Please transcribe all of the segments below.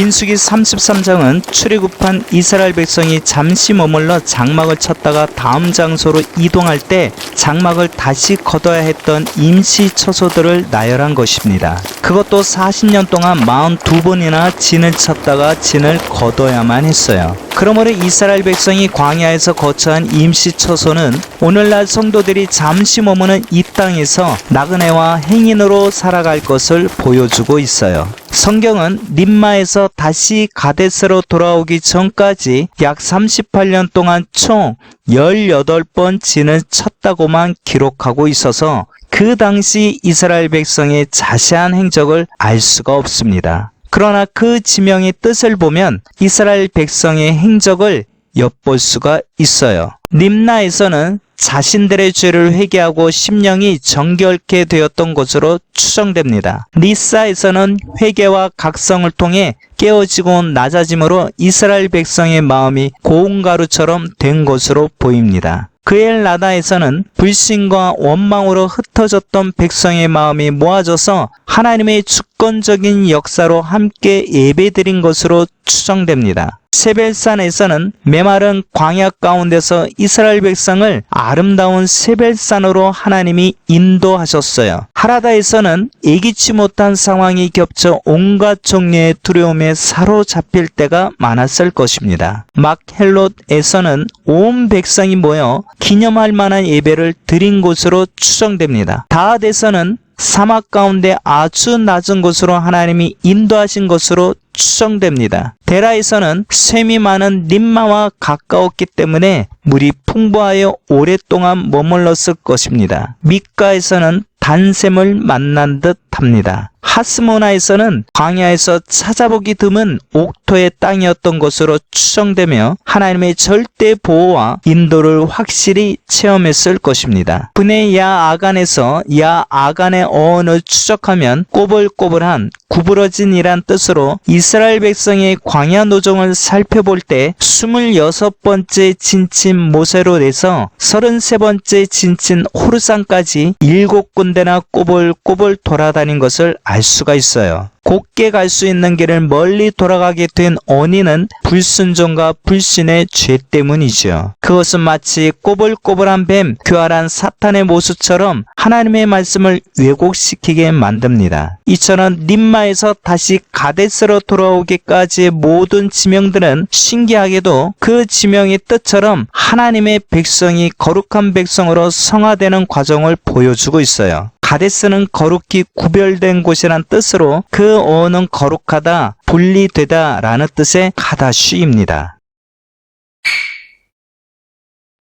민수기 33장은 출애굽한 이스라엘 백성이 잠시 머물러 장막을 쳤다가 다음 장소로 이동할 때 장막을 다시 걷어야 했던 임시 처소들을 나열한 것입니다. 그것도 40년 동안 42번이나 진을 쳤다가 진을 걷어야만 했어요. 그러므로 이스라엘 백성이 광야에서 거처한 임시 처소는 오늘날 성도들이 잠시 머무는 이 땅에서 나그네와 행인으로 살아갈 것을 보여주고 있어요. 성경은 림마에서 다시 가데스로 돌아오기 전까지 약 38년 동안 총 18번 진을 쳤다고만 기록하고 있어서 그 당시 이스라엘 백성의 자세한 행적을 알 수가 없습니다. 그러나 그 지명의 뜻을 보면 이스라엘 백성의 행적을 엿볼 수가 있어요. 림나에서는 자신들의 죄를 회개하고 심령이 정결케 되었던 것으로 추정됩니다. 리사에서는 회개와 각성을 통해 깨어지고 낮아짐으로 이스라엘 백성의 마음이 고운 가루처럼 된 것으로 보입니다. 그엘라다에서는 불신과 원망으로 흩어졌던 백성의 마음이 모아져서 하나님의 주권적인 역사로 함께 예배드린 것으로 추정됩니다. 세벨산에서는 메마른 광야 가운데서 이스라엘 백성을 아름다운 세벨산으로 하나님이 인도하셨어요. 하라다에서는 예기치 못한 상황이 겹쳐 온갖 종류의 두려움에 사로잡힐 때가 많았을 것입니다. 막헬롯에서는 온 백성이 모여 기념할 만한 예배를 드린 곳으로 추정됩니다. 다핫에서는 사막 가운데 아주 낮은 곳으로 하나님이 인도하신 것으로 추정됩니다. 데라에서는 샘이 많은 림마와 가까웠기 때문에 물이 풍부하여 오랫동안 머물렀을 것입니다. 미가에서는 단샘을 만난 듯 합니다. 하스모나에서는 광야에서 찾아보기 드문 옥토의 땅이었던 것으로 추정되며 하나님의 절대 보호와 인도를 확실히 체험했을 것입니다. 분의 야아간에서 야아간의 어원을 추적하면 꼬불꼬불한 구부러진이란 뜻으로 이스라엘 백성의 광야 노정을 살펴볼 때 26번째 진친 모세롯에서 33번째 진친 호르산까지 7군데나 꼬불꼬불 돌아다닌 것을 알 수가 있어요. 곱게 갈 수 있는 길을 멀리 돌아가게 된 원인은 불순종과 불신의 죄 때문이죠. 그것은 마치 꼬불꼬불한 뱀, 교활한 사탄의 모습처럼 하나님의 말씀을 왜곡시키게 만듭니다. 이처럼 림마에서 다시 가데스로 돌아오기까지의 모든 지명들은 신기하게도 그 지명의 뜻처럼 하나님의 백성이 거룩한 백성으로 성화되는 과정을 보여주고 있어요. 가데스는 거룩히 구별된 곳이란 뜻으로 그 어원은 거룩하다, 분리되다 라는 뜻의 가다쉬입니다.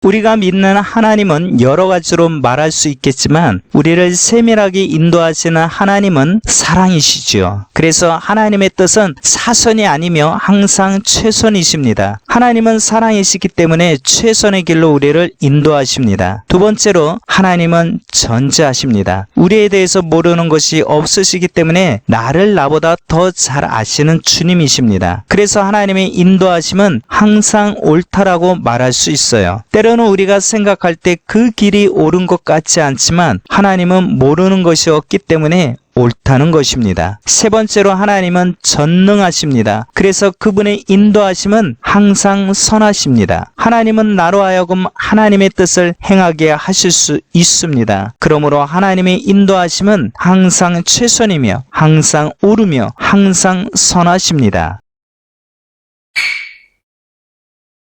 우리가 믿는 하나님은 여러 가지로 말할 수 있겠지만 우리를 세밀하게 인도하시는 하나님은 사랑이시지요. 그래서 하나님의 뜻은 사선이 아니며 항상 최선이십니다. 하나님은 사랑이시기 때문에 최선의 길로 우리를 인도하십니다. 두 번째로 하나님은 전지하십니다. 우리에 대해서 모르는 것이 없으시기 때문에 나를 나보다 더 잘 아시는 주님이십니다. 그래서 하나님의 인도하심은 항상 옳다라고 말할 수 있어요. 때로는 우리가 생각할 때 그 길이 옳은 것 같지 않지만 하나님은 모르는 것이 없기 때문에 옳다는 것입니다. 세 번째로 하나님은 전능하십니다. 그래서 그분의 인도하심은 항상 선하십니다. 하나님은 나로 하여금 하나님의 뜻을 행하게 하실 수 있습니다. 그러므로 하나님의 인도하심은 항상 최선이며 항상 옳으며 항상 선하십니다.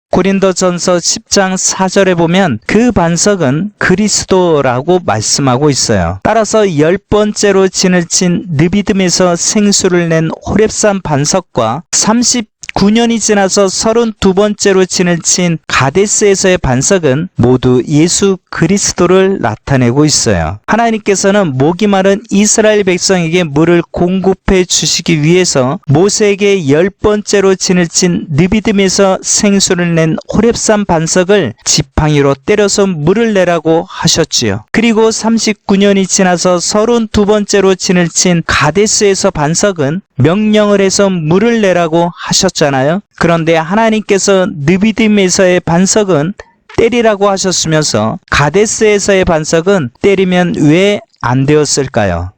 고린도전서 10장 4절에 보면 그 반석은 그리스도라고 말씀하고 있어요. 따라서 10번째로 진을 친 느비딤에서 생수를 낸 호렙산 반석과 39년이 지나서 32번째로 진을 친 가데스에서의 반석은 모두 예수 그리스도를 나타내고 있어요. 하나님께서는 목이 마른 이스라엘 백성에게 물을 공급해 주시기 위해서 모세에게 10번째로 진을 친 느비딤에서 생수를 낸 호렙산 반석을 지팡이로 때려서 물을 내라고 하셨지요. 그리고 39년이 지나서 32번째로 진을 친 가데스에서 반석은 명령을 해서 물을 내라고 하셨잖아요. 그런데 하나님께서 느비딤에서의 반석은 때리라고 하셨으면서 가데스에서의 반석은 때리면 왜 안 되었을까요?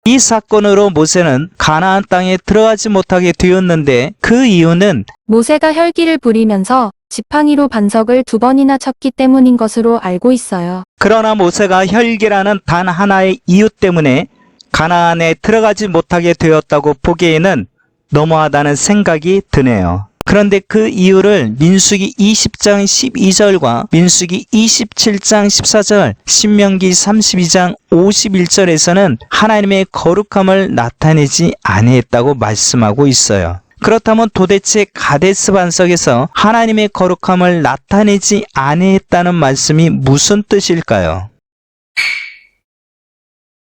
이 사건으로 모세는 가나안 땅에 들어가지 못하게 되었는데 그 이유는 모세가 혈기를 부리면서 지팡이로 반석을 2번이나 쳤기 때문인 것으로 알고 있어요. 그러나 모세가 혈기라는 단 하나의 이유 때문에 가나안에 들어가지 못하게 되었다고 보기에는 너무하다는 생각이 드네요. 그런데 그 이유를 민수기 20장 12절과 민수기 27장 14절, 신명기 32장 51절에서는 하나님의 거룩함을 나타내지 아니했다고 말씀하고 있어요. 그렇다면 도대체 가데스 반석에서 하나님의 거룩함을 나타내지 아니했다는 말씀이 무슨 뜻일까요?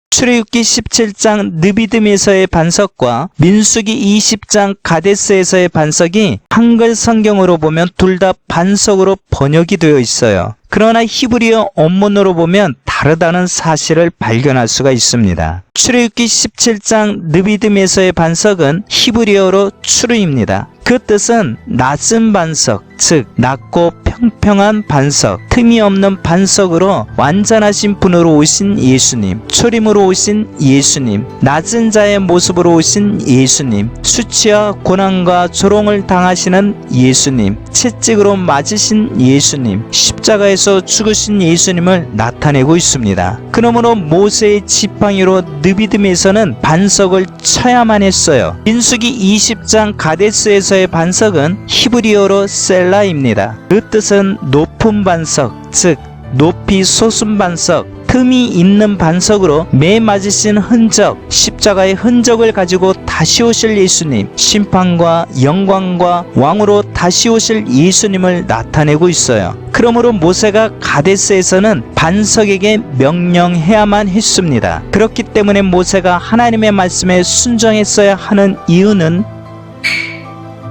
출애굽기 17장 느비딤에서의 반석과 민수기 20장 가데스에서의 반석이 한글 성경으로 보면 둘 다 반석으로 번역이 되어 있어요. 그러나 히브리어 원문으로 보면 다르다는 사실을 발견할 수가 있습니다. 출애굽기 17장 느비딤에서의 반석은 히브리어로 추르입니다. 그 뜻은 낮은 반석, 즉 낮고 평평한 반석, 틈이 없는 반석으로 완전하신 분으로 오신 예수님, 초림으로 오신 예수님, 낮은 자의 모습으로 오신 예수님, 수치와 고난과 조롱을 당하시는 예수님, 채찍으로 맞으신 예수님, 십자가에서 죽으신 예수님을 나타내고 있습니다. 그러므로 모세의 지팡이로 느비딤에서는 반석을 쳐야만 했어요. 민수기 20장 가데스에서의 반석은 히브리어로 셀라입니다. 그 뜻은 높은 반석, 즉 높이 솟은 반석, 틈이 있는 반석으로 매 맞으신 흔적, 십자가의 흔적을 가지고 다시 오실 예수님, 심판과 영광과 왕으로 다시 오실 예수님을 나타내고 있어요. 그러므로 모세가 가데스에서는 반석에게 명령해야만 했습니다. 그렇기 때문에 모세가 하나님의 말씀에 순종했어야 하는 이유는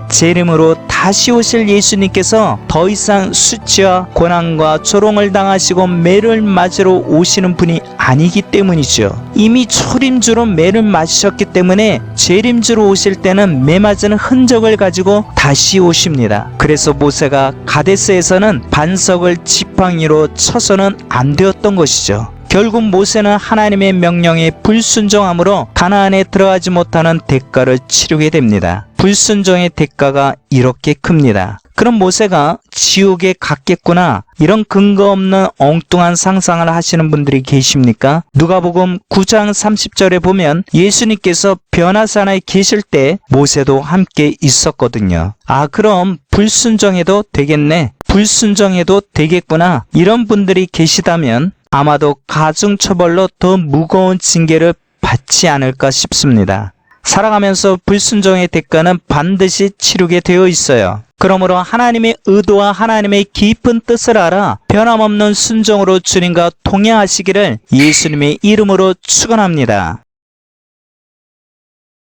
재림으로 다시 오실 예수님께서 더 이상 수치와 고난과 조롱을 당하시고 매를 맞으러 오시는 분이 아니기 때문이죠. 이미 초림주로 매를 맞으셨기 때문에 재림주로 오실 때는 매 맞은 흔적을 가지고 다시 오십니다. 그래서 모세가 가데스에서는 반석을 지팡이로 쳐서는 안 되었던 것이죠. 결국 모세는 하나님의 명령에 불순종함으로 가나안에 들어가지 못하는 대가를 치르게 됩니다. 불순종의 대가가 이렇게 큽니다. 그럼 모세가 지옥에 갔겠구나, 이런 근거 없는 엉뚱한 상상을 하시는 분들이 계십니까? 누가복음 9장 30절에 보면 예수님께서 변화산에 계실 때 모세도 함께 있었거든요. 아, 그럼 불순종해도 되겠네, 불순종해도 되겠구나, 이런 분들이 계시다면 아마도 가중처벌로 더 무거운 징계를 받지 않을까 싶습니다. 살아가면서 불순종의 대가는 반드시 치르게 되어 있어요. 그러므로 하나님의 의도와 하나님의 깊은 뜻을 알아 변함없는 순종으로 주님과 동행하시기를 예수님의 이름으로 축원합니다.